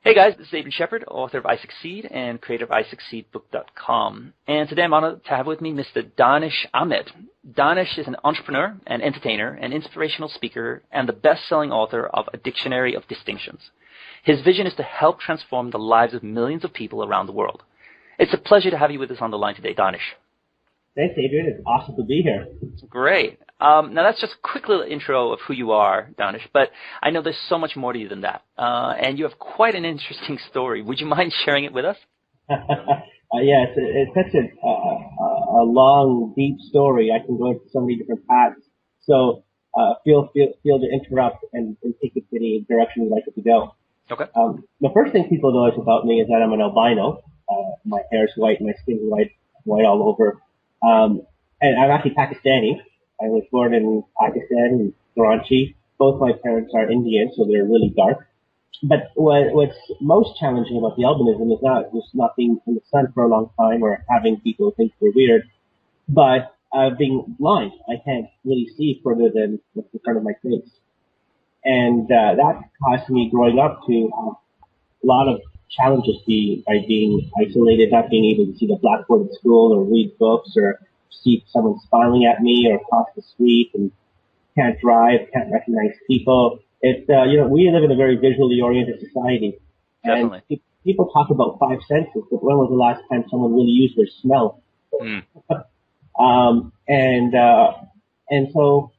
Hey guys, this is Adrian Shepherd, author of iSucceed and creator of iSucceedBook.com. And today I'm honored to have with me Mr. Danish Ahmed. Danish is an entrepreneur, an entertainer, an inspirational speaker, and the best-selling author of A Dictionary of Distinctions. His vision is to help transform the lives of millions of people around the world. It's a pleasure to have you with us on the line today, Danish. Thanks, Adrian. It's awesome to be here. Great. Now, that's just a quick little intro of who you are, Danish, but I know there's so much more to you than that. And you have quite an interesting story. Would you mind sharing it with us? Yeah, it's such a long, deep story. I can go into so many different paths. So feel to interrupt and take it to any direction you'd like it to go. Okay. The first thing people notice about me is that I'm an albino. My hair is white, my skin is white all over. And I'm actually Pakistani. I was born in Pakistan, in Karachi. Both my parents are Indian, so they're really dark. But what's most challenging about the albinism is not just not being in the sun for a long time or having people think we're weird, but being blind. I can't really see further than what's in front of my face. And that caused me growing up to have a lot of challenges by being isolated, not being able to see the blackboard at school or read books or see someone smiling at me or cross the street, and can't drive, can't recognize people. It's, we live in a very visually oriented society. Definitely. And people talk about five senses, but when was the last time someone really used their smell? And so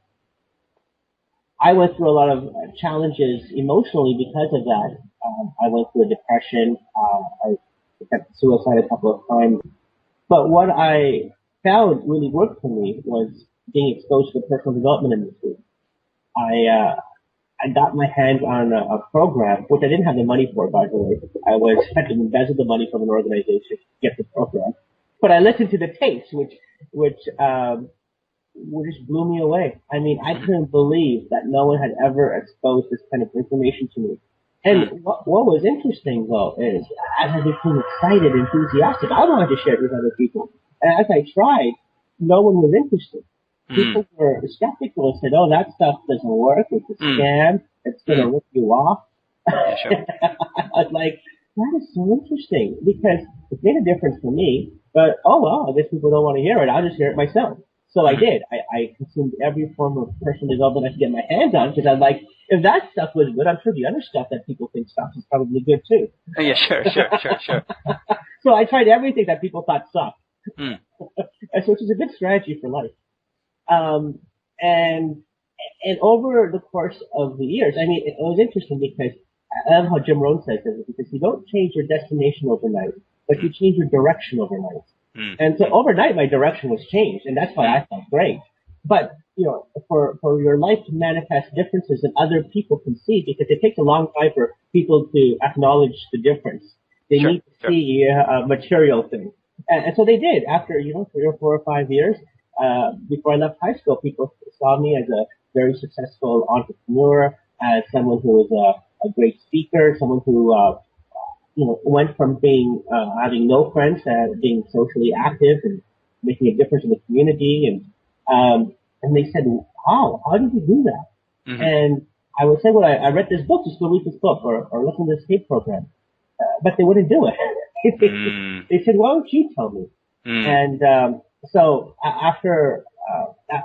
I went through a lot of challenges emotionally because of that. I went through a depression. I attempted suicide a couple of times. But what I found really worked for me was being exposed to the personal development industry. I got my hands on a program, which I didn't have the money for, by the way. I had to embezzle the money from an organization to get the program. But I listened to the tapes, which just blew me away. I mean, I couldn't believe that no one had ever exposed this kind of information to me. And what was interesting, though, is as I became excited, enthusiastic, I wanted to share it with other people. And as I tried, no one was interested. People were skeptical and said, oh, that stuff doesn't work. It's a scam. It's going to rip you off. Yeah, sure. I was like, that is so interesting because it made a difference for me. But, oh, well, I guess people don't want to hear it. I'll just hear it myself. So I did. I consumed every form of personal development I could get my hands on because I'm like, if that stuff was good, I'm sure the other stuff that people think sucks is probably good too. Yeah, sure. So I tried everything that people thought sucked. So which is a good strategy for life. And over the course of the years, I mean, it was interesting because I love how Jim Rohn says this, because you don't change your destination overnight, but you change your direction overnight. And so overnight, my direction was changed, and that's why I felt great. But, for your life to manifest differences that other people can see, because it takes a long time for people to acknowledge the difference. They need to see a material thing. And so they did. After, 3 or 4 or 5 years, before I left high school, people saw me as a very successful entrepreneur, as someone who was a great speaker, someone who, went from being, having no friends to being socially active and making a difference in the community. And they said, how did you do that? And I would say, well, I read this book, just go read this book or listen to this tape program. But they wouldn't do it. They said, why don't you tell me? And, so after a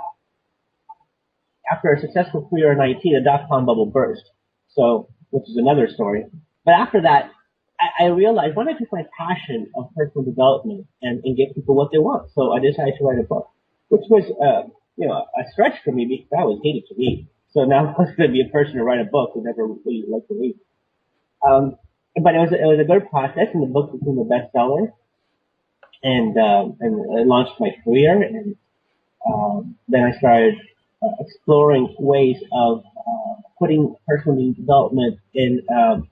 successful career in IT, the dot-com bubble burst. So, which is another story. But after that, I realized why not take my passion of personal development and give people what they want. So I decided to write a book, which was, a stretch for me because I always hated to read. So now I was going to be a person to write a book who never really liked to read. But it was a good process, and the book became a bestseller. And I launched my career, and then I started exploring ways of putting personal development in a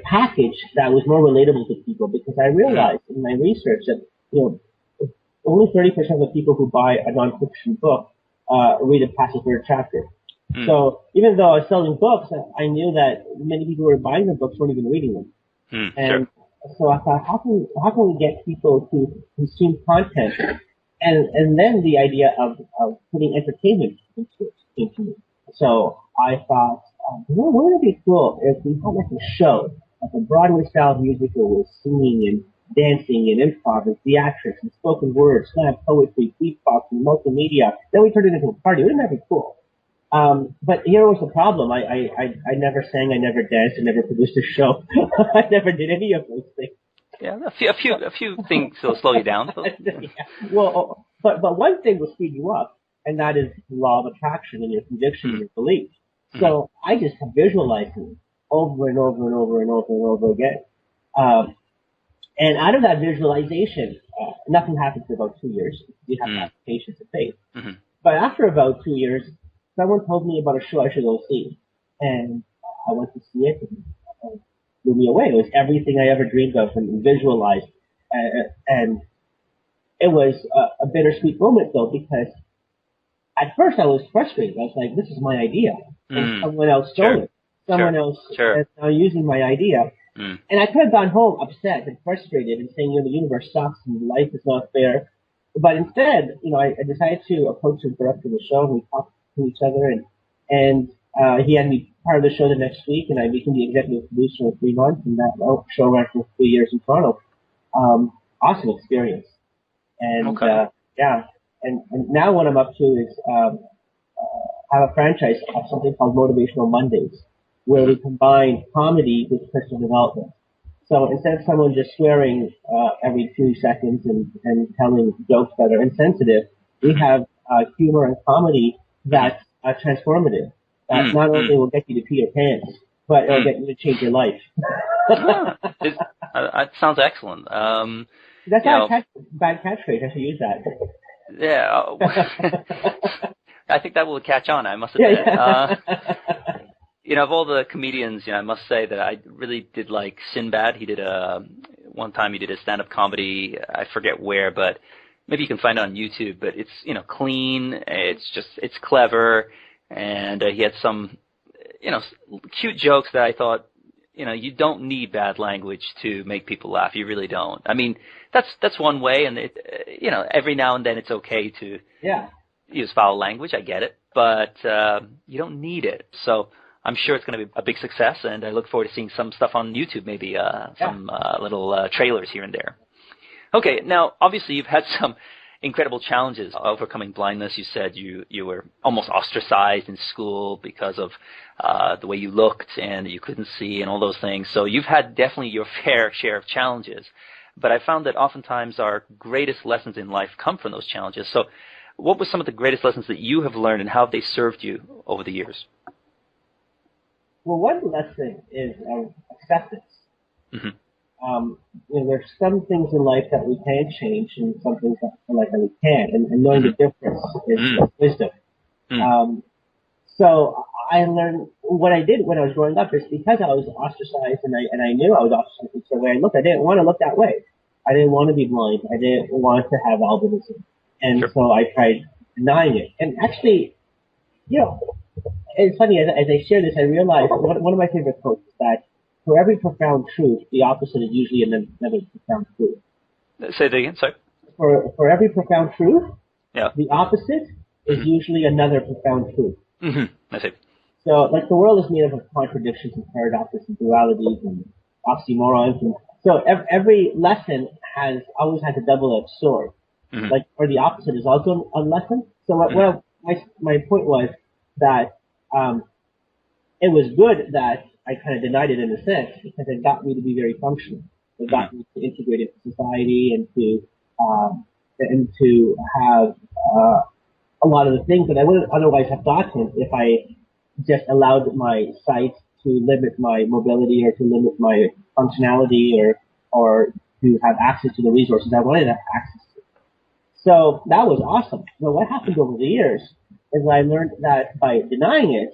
package that was more relatable to people, because I realized in my research that only 30% of the people who buy a nonfiction book read it past the third chapter. So even though I was selling books, I knew that many people who were buying the books weren't even reading them. And so I thought, how can we get people to consume content? And then the idea of putting entertainment into it came to me. So I thought, wouldn't it be cool if we had like a show like a Broadway-style musical with singing and dancing and improv and theatrics and spoken word, slam poetry, beatboxing, multimedia. Then we turned it into a party. Wouldn't that be cool? But here was the problem. I never sang, I never danced, I never produced a show. I never did any of those things. Yeah, a few things will slow you down. Yeah. Well, but one thing will speed you up, and that is the law of attraction and your conviction and your belief. So I just kept visualizing over and over and over and over and over again. And out of that visualization, nothing happened for about 2 years. You have to have patience and faith. But after about 2 years, someone told me about a show I should go see. And I went to see it and blew me away. It was everything I ever dreamed of and visualized. And it was a bittersweet moment, though, because at first I was frustrated. I was like, this is my idea. And someone else stole it. Someone else is now using my idea. And I could have gone home upset and frustrated and saying, the universe sucks and life is not fair. But instead, I decided to approach the director of the show, and we talked to each other, and he had me part of the show the next week, and I became the executive producer for 3 months, and that show ran for 3 years in Toronto. Awesome experience. And, and now what I'm up to is, have a franchise of something called Motivational Mondays, where we combine comedy with personal development. So instead of someone just swearing every 2 seconds and telling jokes that are insensitive, we have humor and comedy that's transformative. That not only will get you to pee your pants, but it'll get you to change your life. That sounds excellent. That's not a bad catchphrase. I should use that. Yeah. I think that will catch on, I must admit. Of all the comedians, I must say that I really did like Sinbad. He did one time he did a stand-up comedy. I forget where, but maybe you can find it on YouTube. But it's, clean. It's clever. And he had some, cute jokes that I thought, you don't need bad language to make people laugh. You really don't. I mean, that's one way. And every now and then it's okay to use foul language. I get it, but you don't need it. So I'm sure it's going to be a big success, and I look forward to seeing some stuff on YouTube, maybe some little trailers here and there. Okay, now obviously you've had some incredible challenges overcoming blindness. You said you were almost ostracized in school because of the way you looked and you couldn't see and all those things. So you've had definitely your fair share of challenges. But I found that oftentimes our greatest lessons in life come from those challenges. So what were some of the greatest lessons that you have learned, and how have they served you over the years? Well, one lesson is acceptance. There's some things in life that we can't change, and some things that we can, and knowing the difference is wisdom. So I learned what I did when I was growing up is because I was ostracized, and I knew I was ostracized because the way I looked. I didn't want to look that way. I didn't want to be blind. I didn't want to have albinism, and so I tried denying it. And actually, it's funny, as I share this, I realized one of my favorite quotes is that for every profound truth, the opposite is usually another profound truth. Say that again, sorry. For every profound truth, the opposite is usually another profound truth. I see. So, the world is made up of contradictions and paradoxes and dualities and oxymorons. And so every lesson always has a double-edged sword. Or the opposite is also a lesson. So my point was that it was good that I kind of denied it in a sense, because it got me to be very functional. It got me to integrate into society and to have a lot of the things that I wouldn't otherwise have gotten if I just allowed my sight to limit my mobility or to limit my functionality or to have access to the resources I wanted to have access to. So that was awesome. But what happened over the years is I learned that by denying it,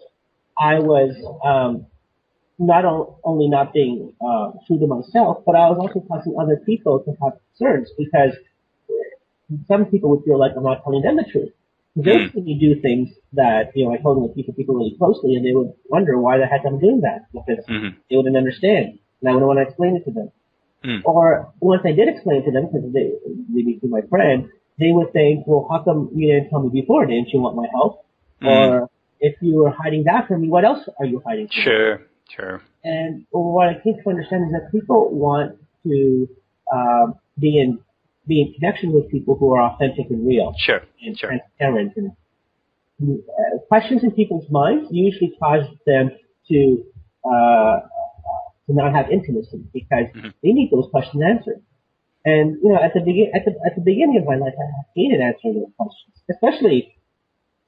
I was not only not being true to myself, but I was also causing other people to have concerns, because some people would feel like I'm not telling them the truth. They've seen me do things that, I told them to people really closely, and they would wonder why the heck I'm doing that, because they wouldn't understand, and I wouldn't want to explain it to them. Or once I did explain it to them, because they became my friend, they would think, well, how come you didn't tell me before? Didn't you want my help? Or if you were hiding that from me, what else are you hiding from me? Sure. Sure. And what I came to understand is that people want to be in connection with people who are authentic and real, Sure. and Sure. transparent. And questions in people's minds usually cause them to not have intimacy because they need those questions answered. And at the beginning of my life, I hated answering those questions, especially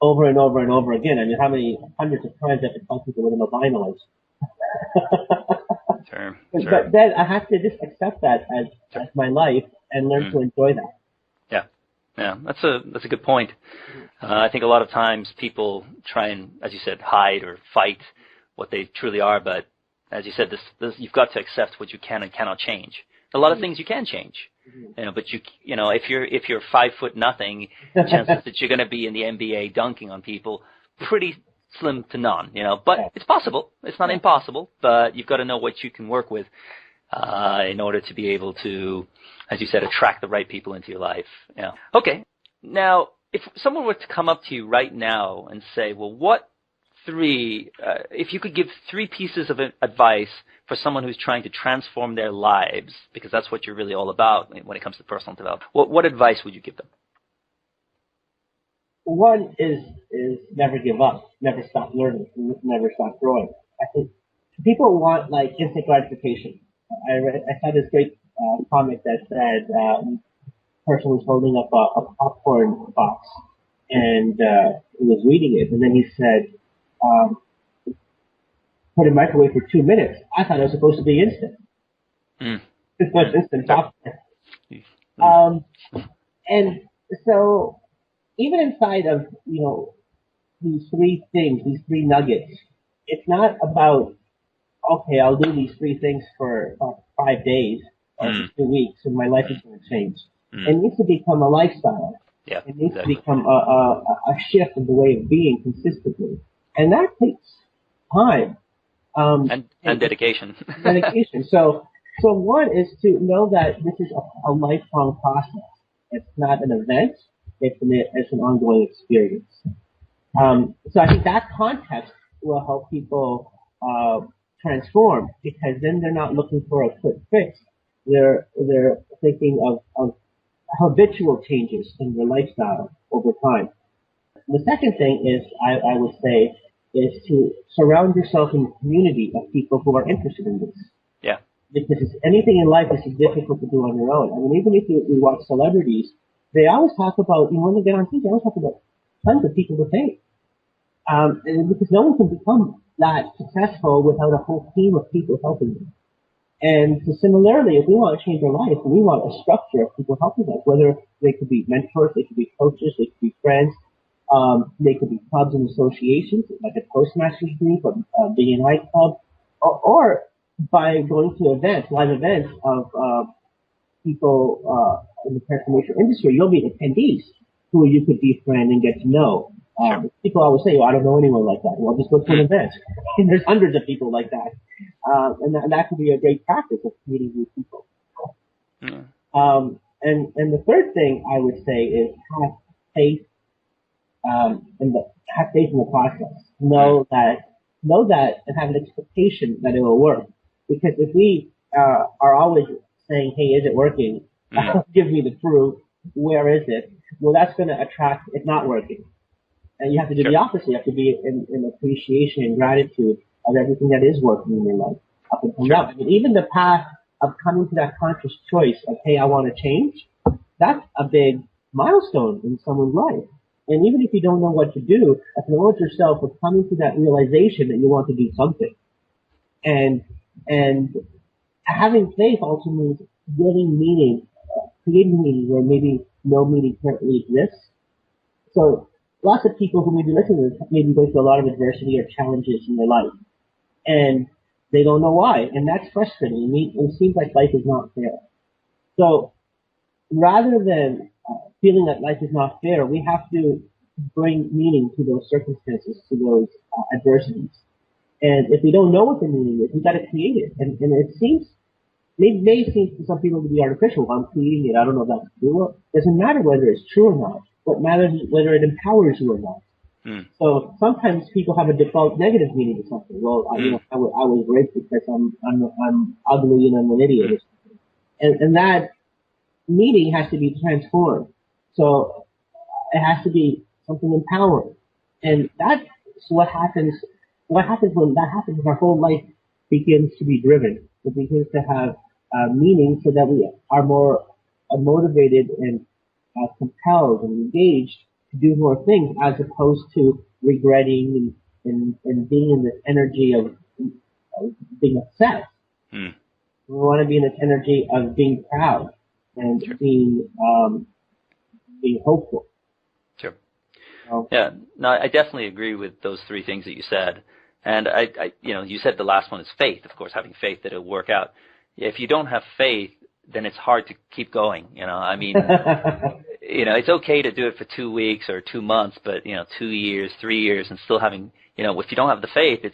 over and over and over again. I mean, how many hundreds of times I have to tell people what an albino is. Sure. But then I have to just accept that as my life and learn to enjoy that. Yeah, that's a good point. I think a lot of times people try and, as you said, hide or fight what they truly are. But as you said, this you've got to accept what you can and cannot change. A lot of things you can change, but if you're 5 foot nothing, the chances that you're going to be in the NBA dunking on people pretty slim to none. But it's possible. It's not impossible, but you've got to know what you can work with in order to be able to, as you said, attract the right people into your life. Okay. Now, if someone were to come up to you right now and say, well, if you could give 3 pieces of advice for someone who's trying to transform their lives, because that's what you're really all about when it comes to personal development, what advice would you give them? One is never give up, never stop learning, never stop growing. I think people want instant gratification. I saw this great comic that said a person was holding up a popcorn box and he was reading it, and then he said, put in microwave for 2 minutes. I thought it was supposed to be instant. It's not instant popcorn. And so even inside of these 3 things, these 3 nuggets, it's not about, okay, I'll do these 3 things for 5 days or 2 weeks and my life is going to change. It needs to become a lifestyle. Yeah, it needs to become a shift in the way of being consistently. And that takes time. And dedication. Dedication. So one is to know that this is a lifelong process. It's not an event. It's an ongoing experience. So I think that context will help people transform, because then they're not looking for a quick fix. They're thinking of habitual changes in their lifestyle over time. The second thing is, I would say, is to surround yourself in a community of people who are interested in this. Yeah. Because anything in life is difficult to do on your own. I mean, even if we watch celebrities, they always talk about, when they get on TV, they always talk about tons of people to pay. And because no one can become that successful without a whole team of people helping them. And so similarly, if we want to change our life, we want a structure of people helping us, whether they could be mentors, they could be coaches, they could be friends, they could be clubs and associations, like a Toastmasters group, a BNI club, or by going to live events of people in the transformation industry. You'll meet attendees who you could befriend and get to know. People always say, I don't know anyone like that. Well, just go to an event. And there's hundreds of people like that. And that could be a great practice of meeting new people. And the third thing I would say is have faith, have faith in the process. Know that and have an expectation that it will work. Because if we are always saying, hey, is it working? Give me the proof. Where is it? Well, that's going to attract it not working. And you have to do the opposite. You have to be in appreciation and gratitude of everything that is working in your life up until now. I mean, even the path of coming to that conscious choice of, hey, I want to change, that's a big milestone in someone's life. And even if you don't know what to do, acknowledge yourself with coming to that realization that you want to do something. And having faith also means getting meaning, creating meaning where maybe no meaning currently exists. So lots of people who may be listening to this may be going through a lot of adversity or challenges in their life. And they don't know why. And that's frustrating. It seems like life is not fair. So rather than feeling that life is not fair, we have to bring meaning to those circumstances, to those adversities. And if we don't know what the meaning is, we've got to create it. And it may seem to some people to be artificial. If I'm creating it, I don't know if that's true. Well, it doesn't matter whether it's true or not. What matters is whether it empowers you or not. Mm. So sometimes people have a default negative meaning to something. Well, I was raped because I'm ugly and I'm an idiot. And that meaning has to be transformed. So it has to be something empowering. And that's what happens. What happens when that happens is our whole life begins to be driven. It begins to have meaning so that we are more motivated and compelled and engaged to do more things as opposed to regretting and being in this energy of being upset. Mm. We want to be in this energy of being proud and Sure. being hopeful. Sure. So, Yeah. No, I definitely agree with those three things that you said. And you said the last one is faith, of course, having faith that it'll work out. If you don't have faith, then it's hard to keep going. I mean, it's okay to do it for 2 weeks or 2 months, but 2 years, 3 years, and still having, if you don't have the faith,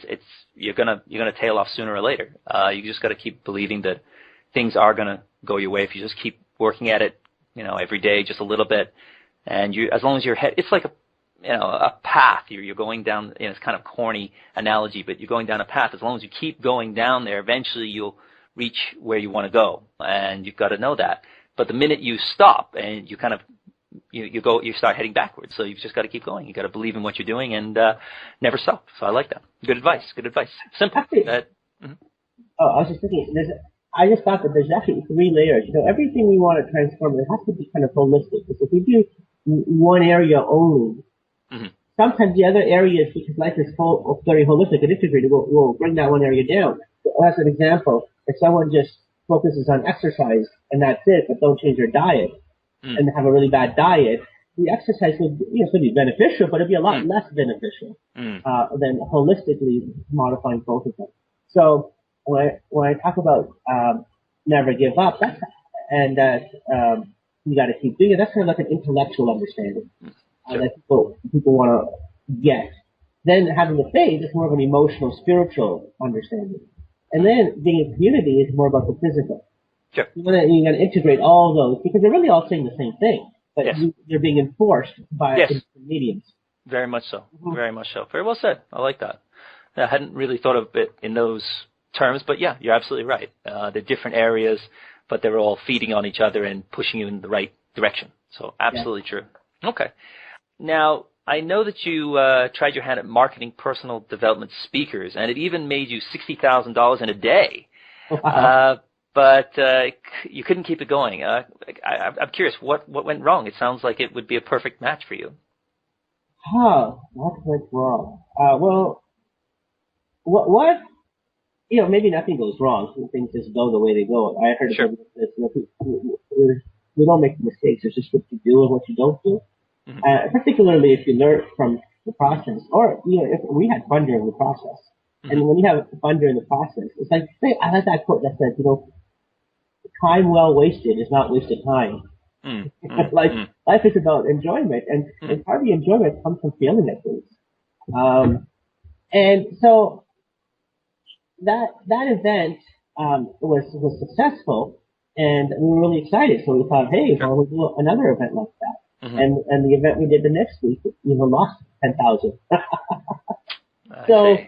you're gonna tail off sooner or later. You just got to keep believing that things are gonna go your way if you just keep working at it, every day, just a little bit, and as long as your head, it's like a path you're going down. It's kind of corny analogy, but you're going down a path. As long as you keep going down there, eventually you'll reach where you want to go, and you've got to know that. But the minute you stop and you kind of you start heading backwards. So you've just got to keep going. You got to believe in what you're doing and never stop. So I like that. Good advice. Good advice. Simple. Oh, I was just thinking. I just thought that there's actually 3 layers. Everything we want to transform, it has to be kind of holistic. Because if we do one area only, sometimes the other areas, because life is very holistic and integrated, will bring that one area down. So as an example, if someone just focuses on exercise and that's it, but don't change their diet and have a really bad diet, the exercise would be beneficial, but it'd be a lot less beneficial than holistically modifying both of them. So when I talk about never give up, and that you got to keep doing it, that's kind of like an intellectual understanding that people want to get. Then having the faith is more of an emotional, spiritual understanding. And then being in community is more about the physical. Sure. You got to integrate all those because they're really all saying the same thing, but they're being enforced by different mediums. Very much so. Very much so. Very well said. I like that. I hadn't really thought of it in those terms, but yeah, you're absolutely right. They're different areas, but they're all feeding on each other and pushing you in the right direction. So absolutely true. Okay. Now, I know that you tried your hand at marketing personal development speakers, and it even made you $60,000 in a day. But you couldn't keep it going. I'm curious, what went wrong? It sounds like it would be a perfect match for you. Oh, what went wrong? Well, what maybe nothing goes wrong. Things just go the way they go. I heard about this. We don't make mistakes. It's just what you do and what you don't do. Particularly if you learn from the process, or if we had fun during the process. And when you have fun during the process, it's like I like that quote that says, time well wasted is not wasted time. Life is about enjoyment, and part of the enjoyment comes from feeling at things. And so that event was successful, and we were really excited. So we thought, hey, we'll do another event like that. And the event we did the next week, lost 10,000. So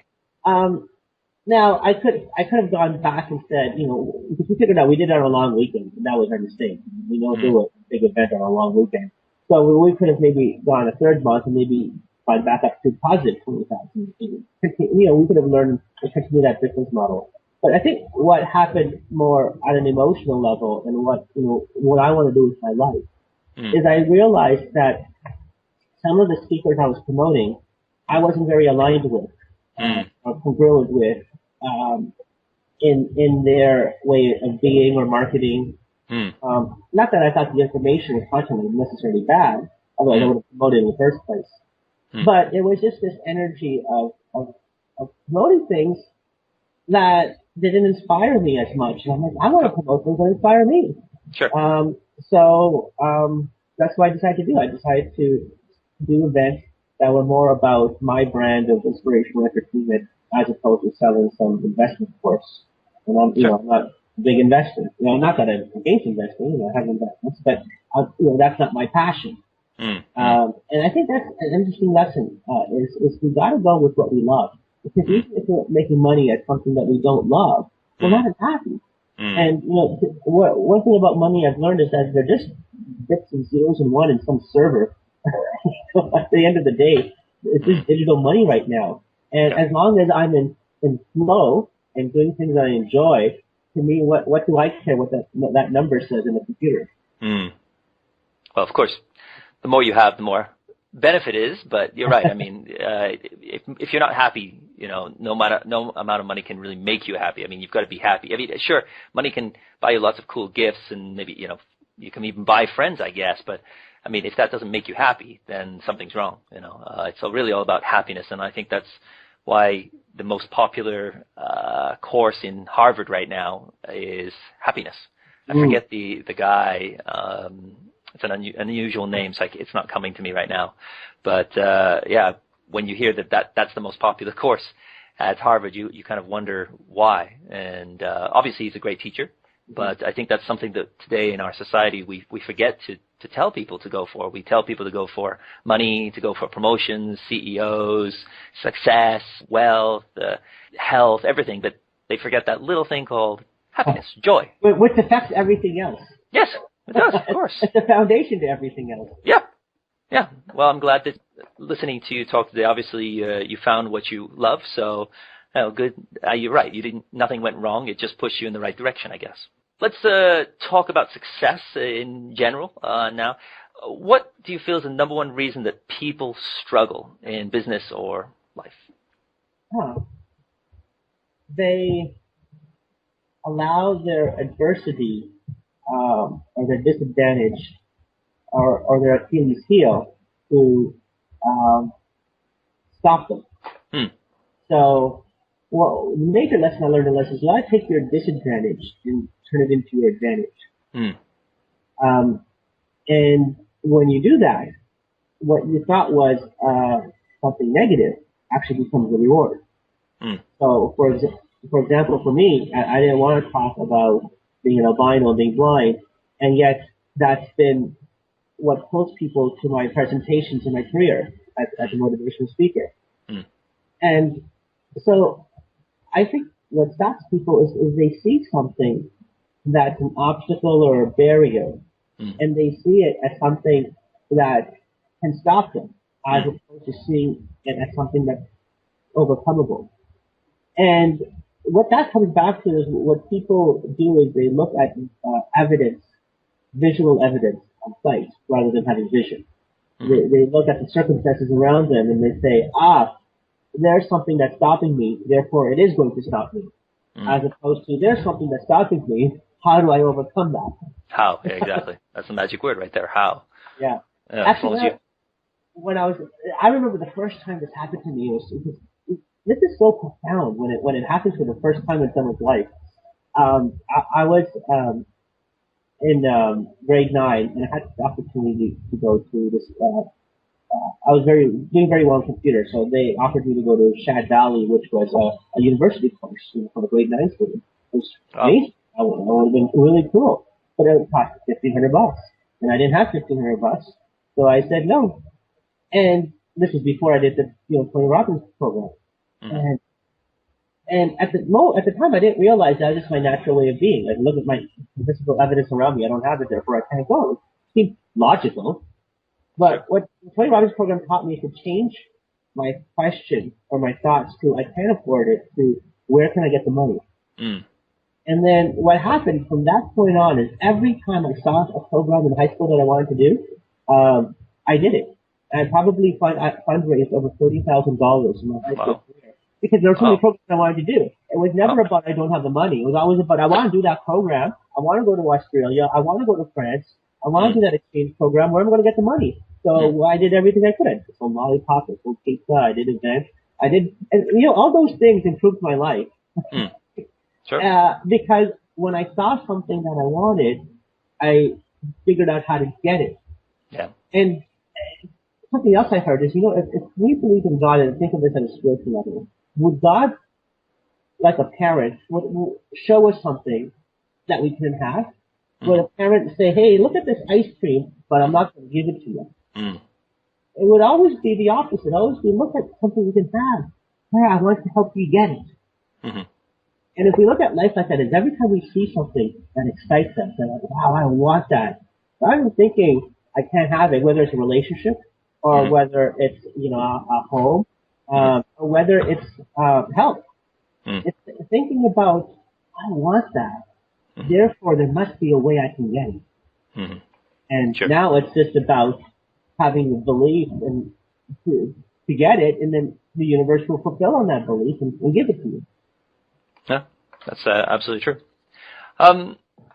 now I could have gone back and said, because we figured out we did it on a long weekend, and that was our mistake. We don't do a big event on a long weekend. So we could have maybe gone a third month and maybe gone back up to positive 20,000. We could have learned to continue that business model. But I think what happened more at an emotional level and what I want to do with my life is I realized that some of the speakers I was promoting, I wasn't very aligned with or congruent with in their way of being or marketing. Not that I thought the information or content was necessarily bad, otherwise I would have promoted it in the first place. But it was just this energy of promoting things that didn't inspire me as much. And I'm like, I want to promote things that inspire me. Sure. So that's what I decided to do. I decided to do events that were more about my brand of inspirational entertainment as opposed to selling some investment course. And I'm not a big investor. Not that I'm against investing. I have investments, but that's not my passion. And I think that's an interesting lesson, is we gotta go with what we love. Because even if we're making money at something that we don't love, we're not as happy. And, one thing about money I've learned is that they're just bits and zeros and one in some server. So at the end of the day, it's just digital money right now. And as long as I'm in flow and doing things that I enjoy, to me, what do I care what that number says in the computer? Well, of course, the more you have, the more benefit is. But you're right. I mean, if you're not happy, no amount of money can really make you happy. I mean, you've got to be happy. I mean, sure, money can buy you lots of cool gifts, and maybe you can even buy friends, I guess. But I mean, if that doesn't make you happy, then something's wrong. It's really all about happiness, and I think that's why the most popular course in Harvard right now is happiness. I forget the guy. It's an unusual name, so it's not coming to me right now. But when you hear that's the most popular course at Harvard, you kind of wonder why. And obviously, he's a great teacher, but I think that's something that today in our society we forget to tell people to go for. We tell people to go for money, to go for promotions, CEOs, success, wealth, health, everything, but they forget that little thing called happiness, joy. Which affects everything else. Yes, it does, of course. It's the foundation to everything else. Yeah. Well, I'm glad that listening to you talk today, obviously you found what you love, so good. You're right. Nothing went wrong. It just pushed you in the right direction, I guess. Let's talk about success in general now. What do you feel is the number one reason that people struggle in business or life? They allow their adversity or their disadvantage or their Achilles heel to stop them. So, the major lesson I learned in this is you got to take your disadvantage and turn it into your advantage. And when you do that, what you thought was something negative actually becomes a reward. So, for example, for me, I didn't want to talk about being an albino and being blind, and yet that's been what pulls people to my presentations in my career as a motivational speaker. And so I think what stops people is they see something that's an obstacle or a barrier, and they see it as something that can stop them, as opposed to seeing it as something that's overcomable. And what that comes back to is what people do is they look at evidence, visual evidence on sight, rather than having vision. They look at the circumstances around them and they say, there's something that's stopping me, therefore it is going to stop me. As opposed to, there's something that's stopping me, how do I overcome that? How, yeah, exactly. That's the magic word right there, how. Yeah. Actually, I remember the first time this happened to me, this is so profound when it happens for the first time in someone's life. I was in grade 9, and I had the opportunity to go to this. I was doing very well in computer, so they offered me to go to Shad Valley, which was a university course for the grade 9 student. It was amazing. It would have been really cool, but it would cost $1,500, and I didn't have $1,500, so I said no. And this was before I did the Tony Robbins program. And at the time, I didn't realize that was just my natural way of being. Like, look at my physical evidence around me. I don't have it, therefore I can't go. It seemed logical. But what the Tony Robbins program taught me is to change my question or my thoughts to I can't afford it to where can I get the money? And then what happened from that point on is every time I saw a program in high school that I wanted to do, I did it. And I probably fundraised over $30,000 in my high school career. Because there were so many programs I wanted to do. It was never about I don't have the money. It was always about I want to do that program. I want to go to Australia. I want to go to France. I want to do that exchange program. Where am I going to get the money? So I did everything I could. I sold lollipops, I sold pizza, I did events. And all those things improved my life. Because when I saw something that I wanted, I figured out how to get it. Yeah. And something else I heard is, if we believe in God and think of this at a spiritual level, would God, like a parent, would show us something that we couldn't have? Would a parent say, hey, look at this ice cream, but I'm not going to give it to you? Mm. It would always be the opposite. Always be look at something you can have. Yeah, I want to help you get it. Mm-hmm. And if we look at life like that, is every time we see something that excites us, and like, wow, I want that. Rather than thinking I can't have it, whether it's a relationship or Mm-hmm. whether it's a home, or whether it's health. Mm-hmm. It's thinking about I want that. Mm-hmm. Therefore, there must be a way I can get it. Mm-hmm. And Sure. now it's just about having the belief and to get it, and then the universe will fulfill on that belief and give it to you. Yeah, that's absolutely true.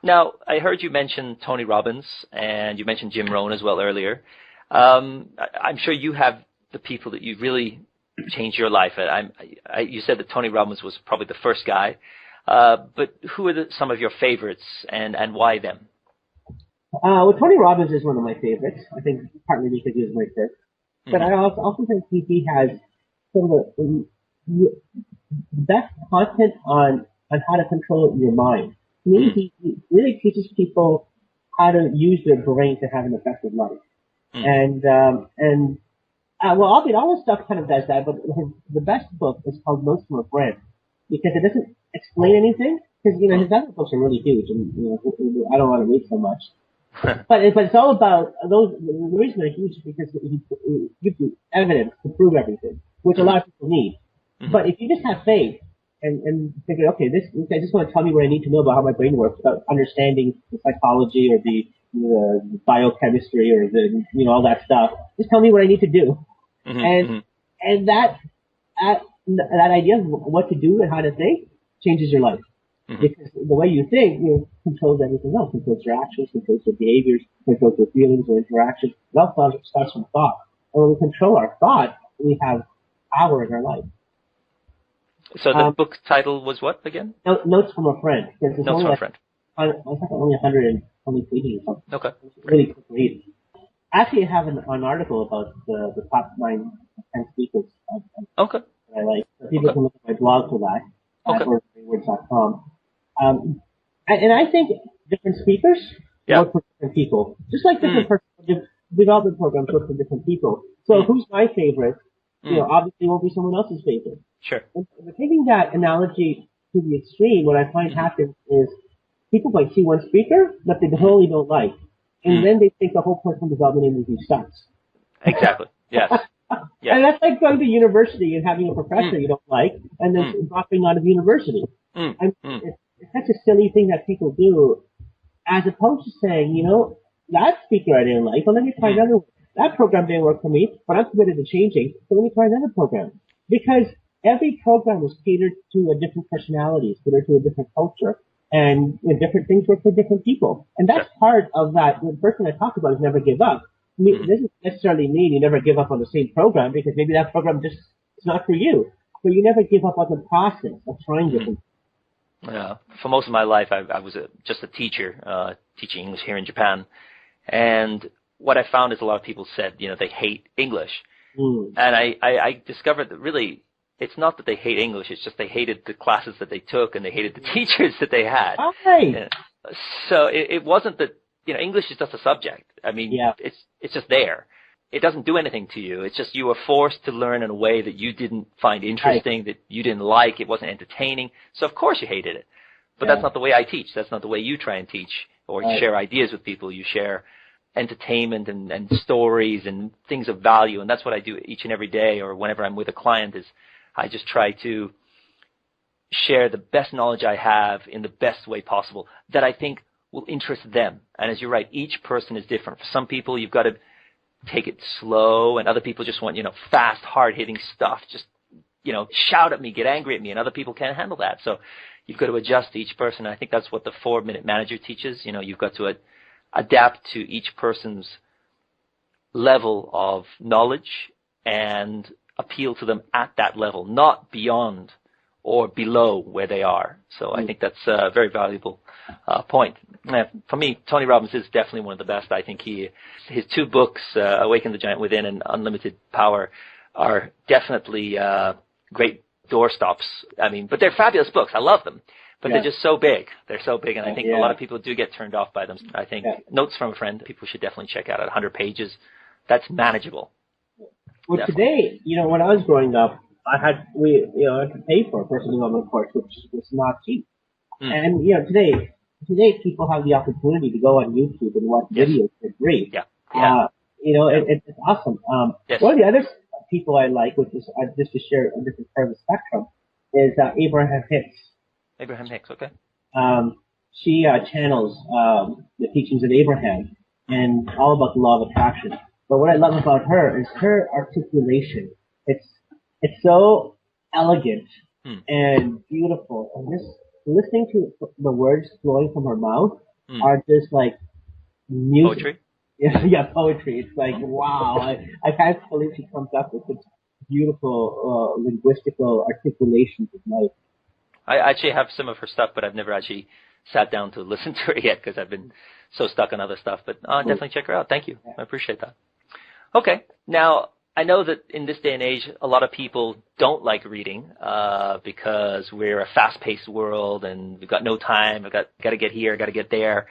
Now, I heard you mention Tony Robbins, and you mentioned Jim Rohn as well earlier. I'm sure you have the people that you really changed your life. You said that Tony Robbins was probably the first guy, but who are some of your favorites, and why them? Well, Tony Robbins is one of my favorites. I think partly because he was my first. But I also think he has some of the best content on how to control your mind. To me, he really teaches people how to use their brain to have an effective life. Well, all this stuff kind of does that, but the best book is called Notes from a Friend because it doesn't explain anything. Because his other books are really huge, and I don't want to read so much. But it's all about those. The reason they're huge is because he gives you evidence to prove everything, which a lot of people need. But if you just have faith and figure, okay, this guy just want to tell me what I need to know about how my brain works, about understanding the psychology or the biochemistry or the all that stuff. Just tell me what I need to do, and that idea of what to do and how to think changes your life. Because the way you think controls everything else. Controls your actions, controls your behaviors, controls your feelings or interactions. It all starts from thought. And when we control our thought, we have power in our life. So the book title was what again? Notes from a Friend. Notes from a Friend. I think only 120 pages or something. Okay. It's really quick read. Actually, I have an article about the top 10 speakers Okay. that I like. So people can look at my blog for that at ordinarywords.com. And I think different speakers work for different people. Just like different development programs work for different people. So who's my favorite? Obviously won't be someone else's favorite. Sure. And taking that analogy to the extreme, what I find happens is people might see one speaker that they totally don't like. And then they think the whole personal development industry sucks. Exactly. Yes. Yeah. And that's like going to university and having a professor you don't like and then dropping out of university. It's such a silly thing that people do, as opposed to saying, that speaker I didn't like, well, let me try another one. That program didn't work for me, but I'm committed to changing, so let me try another program. Because every program is catered to a different personality, it's catered to a different culture, and different things work for different people. And that's part of that. The first thing I talked about is never give up. It doesn't necessarily mean you never give up on the same program, because maybe that program just is not for you. But you never give up on the process of trying different things. Yeah. For most of my life, I was just a teacher, teaching English here in Japan. And what I found is a lot of people said, they hate English. And I discovered that really it's not that they hate English, it's just they hated the classes that they took and they hated the teachers that they had. Okay. So it wasn't that, English is just a subject. I mean, it's just there. It doesn't do anything to you. It's just you were forced to learn in a way that you didn't find interesting, that you didn't like. It wasn't entertaining. So of course you hated it. But that's not the way I teach. That's not the way you try and teach or share ideas with people. You share entertainment and stories and things of value. And that's what I do each and every day, or whenever I'm with a client, is I just try to share the best knowledge I have in the best way possible that I think will interest them. And as you're right, each person is different. For some people, you've got to take it slow, and other people just want, fast, hard-hitting stuff. Just, shout at me, get angry at me, and other people can't handle that. So you've got to adjust to each person. I think that's what the 4-Minute Manager teaches. You've got to adapt to each person's level of knowledge and appeal to them at that level, not beyond or below where they are. So I think that's a very valuable point. For me, Tony Robbins is definitely one of the best. I think his 2 books, Awaken the Giant Within and Unlimited Power, are definitely great doorstops. I mean, but they're fabulous books. I love them. But they're just so big. They're so big, and I think a lot of people do get turned off by them. I think Notes from a Friend, people should definitely check out at 100 pages. that's manageable. Well, Definitely. today, when I was growing up, I had to pay for a personal development course, which was not cheap. Mm. And today people have the opportunity to go on YouTube and watch Yes. videos for free. Yeah. Yeah. It's awesome. Yes. One of the other people I like, which is just to share a different part of the spectrum, is Abraham Hicks. Abraham Hicks. Okay. She channels the teachings of Abraham and all about the law of attraction. But what I love about her is her articulation. It's so elegant and beautiful, and just listening to the words flowing from her mouth are just like music. Poetry. Yeah, poetry. It's like wow. I can't believe she comes up with such beautiful linguistical articulations of life. I actually have some of her stuff, but I've never actually sat down to listen to her yet because I've been so stuck on other stuff. But definitely check her out. Thank you. I appreciate that. Okay. Now, I know that in this day and age, a lot of people don't like reading because we're a fast-paced world and we've got no time. We've got to get here, got to get there.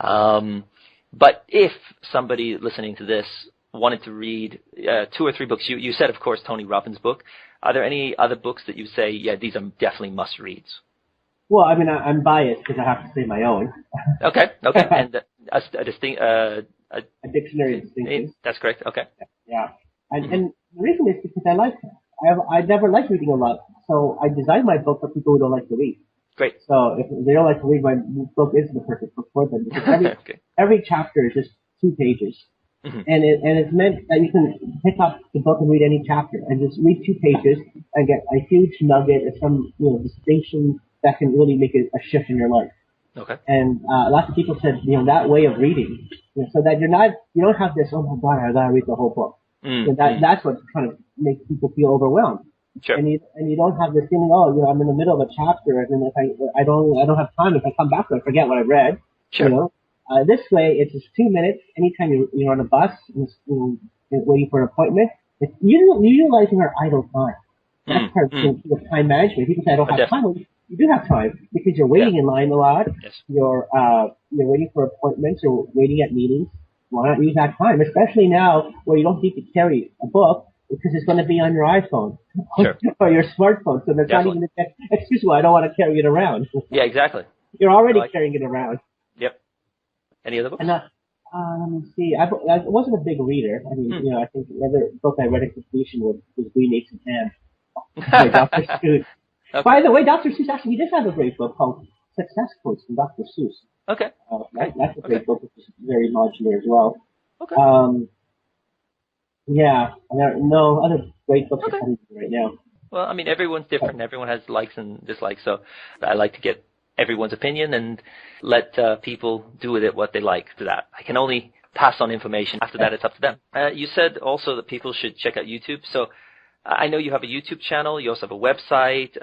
But if somebody listening to this wanted to read 2 or 3 books, you said, of course, Tony Robbins' book. Are there any other books that you say, yeah, these are definitely must-reads? Well, I mean, I'm biased because I have to say my own. Okay. And a dictionary of distinctions. That's correct. Okay. Yeah. And the reason is because I never liked reading a lot, so I designed my book for people who don't like to read. Great. So if they don't like to read, my book is the perfect book for them. Because every chapter is just 2 pages. Mm-hmm. And it's meant that you can pick up the book and read any chapter and just read 2 pages and get a huge nugget of some distinction that can really make a shift in your life. Okay. And lots of people said that way of reading, so that you don't have this, oh my God, I gotta read the whole book. That's what kind of makes people feel overwhelmed. Sure. And you don't have this feeling, I'm in the middle of a chapter, and then if I don't have time, if I come back to it, I forget what I read. Sure. This way, it's just 2 minutes. Anytime you're on a bus and waiting for an appointment, it's utilizing our idle time. That's part of the time management. People say, I don't have time. Well, you do have time because you're waiting in line a lot. Yes. You're waiting for appointments or waiting at meetings. Why not use that time? Especially now where you don't need to carry a book because it's going to be on your iPhone or your smartphone. So there's not even excuse me, I don't want to carry it around. Yeah, exactly. You're already carrying it around. Yep. Any other books? And, let me see. I wasn't a big reader. I mean, I think the other book I read at completion was Green Eggs and Ham by Dr. Seuss. Okay. By the way, Dr. Seuss actually he does have a great book called Success Quotes from Dr. Seuss. Okay. That's a great book, which is very modular as well. Okay. Yeah, no other great books are coming right now. Well, I mean, everyone's different. Everyone has likes and dislikes, so I like to get everyone's opinion and let people do with it what they like to that. I can only pass on information. After that, it's up to them. You said also that people should check out YouTube, so I know you have a YouTube channel. You also have a website.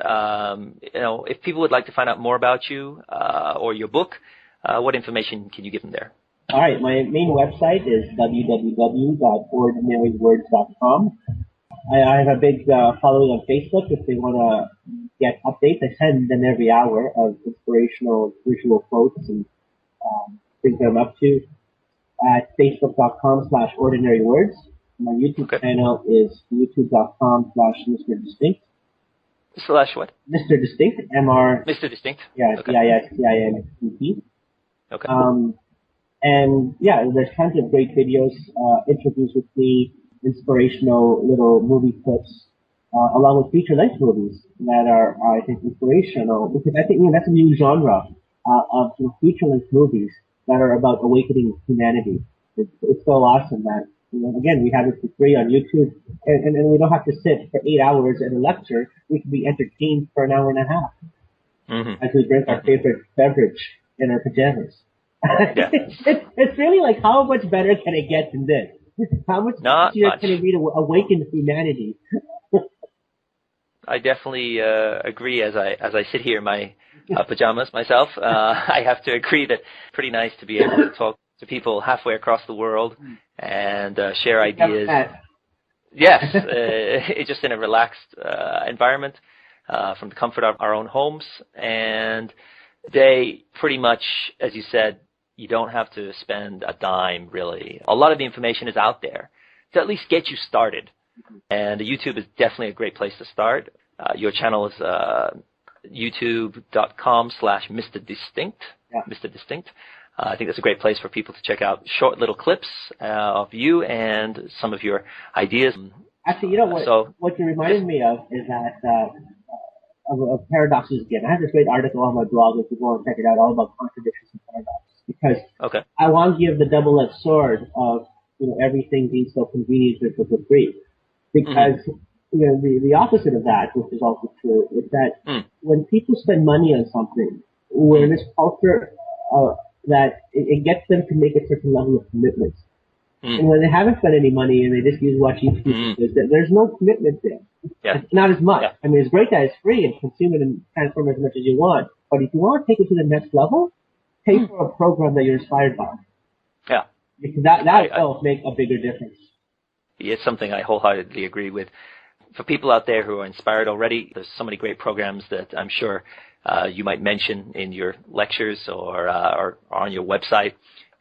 If people would like to find out more about you or your book, what information can you give them there? All right. My main website is www.ordinarywords.com. I have a big following on Facebook. If they want to get updates, I send them every hour of inspirational visual quotes and things that I'm up to at facebook.com/ordinarywords. My YouTube channel is youtube.com/Mr. Distinct. / what? Mr. Distinct, MR. Mr. Distinct? Yeah, DISTINCT. Okay. And yeah, there's tons of great videos, interviews with me, inspirational little movie clips, along with feature-length movies that are, I think, inspirational, because I think that's a new genre of feature-length movies that are about awakening humanity. It's so awesome that, again, we have it for free on YouTube, and we don't have to sit for 8 hours at a lecture. We can be entertained for an hour and a half as we drink our favorite beverage in our pajamas. Yeah. It's really like, how much better can it get than this? How much easier can it be to awaken humanity? I definitely agree. As I sit here in my pajamas myself, I have to agree that it's pretty nice to be able to talk to people halfway across the world and share ideas. Yes, it's just in a relaxed environment from the comfort of our own homes. And they pretty much, as you said, you don't have to spend a dime, really. A lot of the information is out there. to at least get you started. And YouTube is definitely a great place to start. Your channel is youtube.com/Mr. Distinct. Yeah. Mr. Distinct. I think that's a great place for people to check out short little clips of you and some of your ideas. Actually, you know what you reminded me of is that of paradoxes again. I have this great article on my blog if you go and check it out, all about contradictions and paradoxes. Because I want to give the double-edged sword of everything being so convenient for free. Because the opposite of that, which is also true, is that when people spend money on something, we're in this culture that it gets them to make a certain level of commitment. And when they haven't spent any money and they just watch YouTube, there's no commitment there. Yeah. It's not as much. Yeah. I mean, it's great that it's free and consume it and transform it as much as you want. But if you want to take it to the next level, pay for a program that you're inspired by. Yeah. Because that itself makes a bigger difference. It's something I wholeheartedly agree with. For people out there who are inspired already, there's so many great programs that I'm sure you might mention in your lectures or on your website.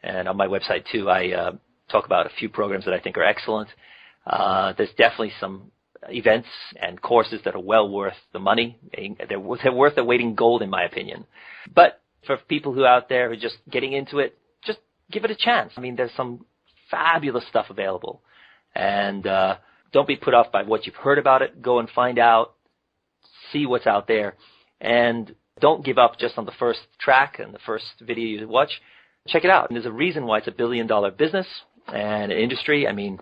And on my website, too, I talk about a few programs that I think are excellent. There's definitely some events and courses that are well worth the money. They're worth the weight in gold, in my opinion. But for people who are out there who are just getting into it, just give it a chance. I mean, there's some fabulous stuff available. And don't be put off by what you've heard about it. Go and find out, see what's out there. And don't give up just on the first track and the first video you watch. Check it out. And there's a reason why it's a billion-dollar business and industry. I mean,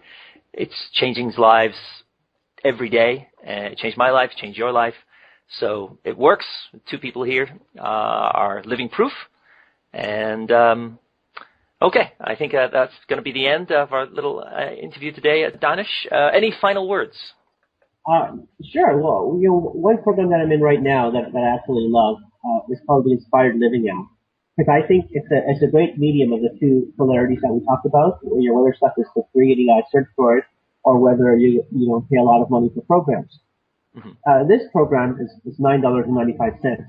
it's changing lives every day. And it changed my life, changed your life. So it works. Two people here are living proof. And okay, I think that's going to be the end of our little interview today. Danish, any final words? Sure. Well, one program that I'm in right now that I absolutely love is called the Inspired Living app. Because I think it's a great medium of the two polarities that we talked about. Whether stuff is for free and you got to search for it, or whether you don't pay a lot of money for programs. This program is $9.95,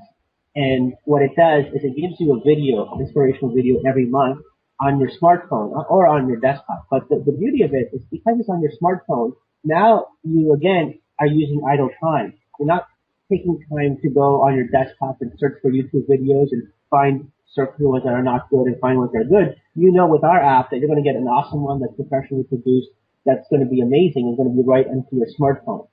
and what it does is it gives you a video, an inspirational video every month on your smartphone or on your desktop. But the beauty of it is because it's on your smartphone, now you again are using idle time. You're not taking time to go on your desktop and search for YouTube videos and search for ones that are not good and find ones that are good. With our app that you're going to get an awesome one that's professionally produced, that's going to be amazing and going to be right into your smartphone.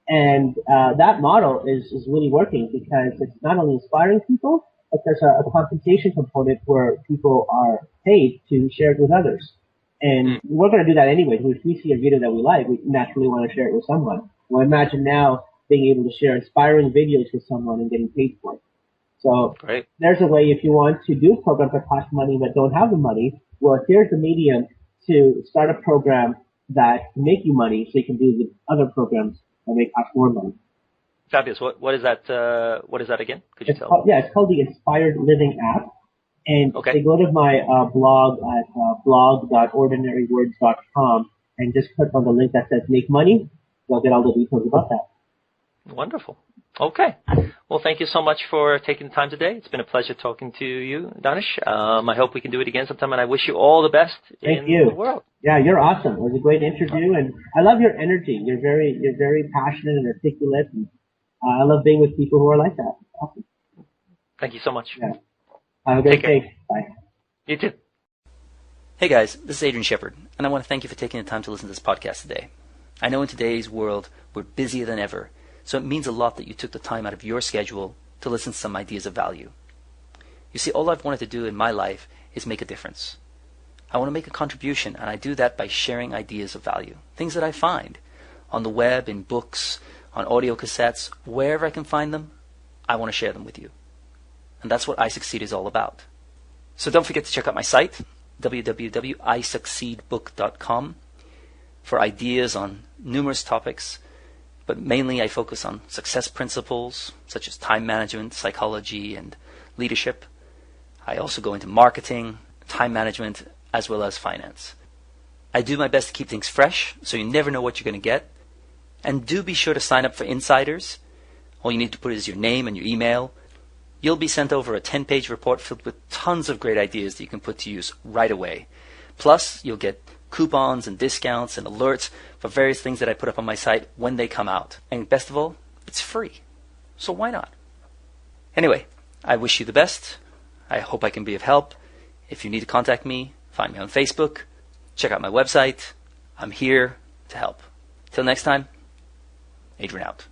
And that model is really working because it's not only inspiring people, but there's a compensation component where people are paid to share it with others. And we're going to do that anyway. If we see a video that we like, we naturally want to share it with someone. Well, imagine now being able to share inspiring videos with someone and getting paid for it. So there's a way if you want to do programs that cost money but don't have the money, well, here's the medium to start a program that can make you money so you can do the other programs that make us more money. Fabulous. What is that? What is that again? Could you tell me? It's called the Inspired Living app. And they go to my blog at blog.ordinarywords.com and just click on the link that says Make Money. They'll get all the details about that. Wonderful. Okay. Well, thank you so much for taking the time today. It's been a pleasure talking to you, Danish. I hope we can do it again sometime, and I wish you all the best in the world. Yeah, you're awesome. It was a great interview, and I love your energy. You're very passionate and articulate, and I love being with people who are like that. Awesome. Thank you so much. Yeah. Have a great day. Bye. You too. Hey guys, this is Adrian Shepherd, and I want to thank you for taking the time to listen to this podcast today. I know in today's world, we're busier than ever, so it means a lot that you took the time out of your schedule to listen to some ideas of value. You see, all I've wanted to do in my life is make a difference. I want to make a contribution, and I do that by sharing ideas of value, things that I find on the web, in books, on audio cassettes, wherever I can find them, I want to share them with you. And that's what iSucceed is all about. So don't forget to check out my site, www.iSucceedbook.com, for ideas on numerous topics, but mainly I focus on success principles such as time management, psychology, and leadership. I also go into marketing, time management, as well as finance. I do my best to keep things fresh, so you never know what you're going to get. And do be sure to sign up for Insiders. All you need to put is your name and your email. You'll be sent over a 10-page report filled with tons of great ideas that you can put to use right away. Plus, you'll get coupons and discounts and alerts for various things that I put up on my site when they come out. And best of all, it's free. So why not? Anyway, I wish you the best. I hope I can be of help. If you need to contact me, find me on Facebook. Check out my website. I'm here to help. Till next time, Adrian out.